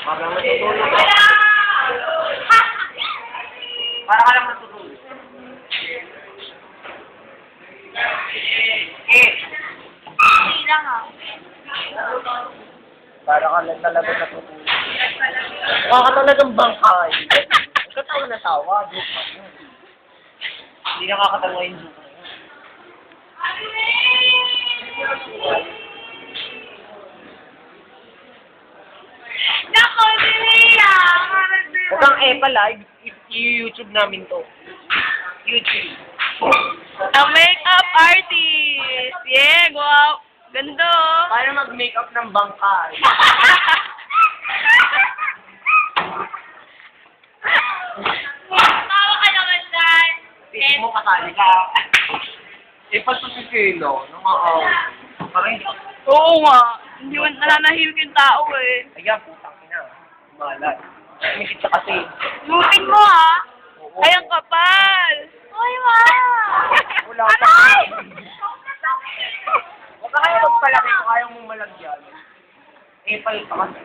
Parang natutulog. Para ka lang natutulog. Hindi lang ah. Para ka lang talaga natutulog. Baka ka talagang bangkay. Katawa na tawa. Joke lang yun. Hindi nakakatawa yung joke na yun. Nako, Lilia! Huwag kang epa live. I-YouTube namin to. YouTube. A makeup artist! Yeah, wow! Ganda oh! Paano mag-makeup ng bangkay? Tawa ka naman dyan! Tingin mo kasali ka. Ipagsusisilo. Nung parang Oo nga. Hindi mo nananahimik yung tao eh. ayan, putang ina. Malat. Misit siya kasi. Lutin mo ha! Oo. Ay, ang kapal! Uy, ma! Wala pa. Aray! Huwag ka kayo magpalaki kung ayaw mong malagyan. Epal pa kasi.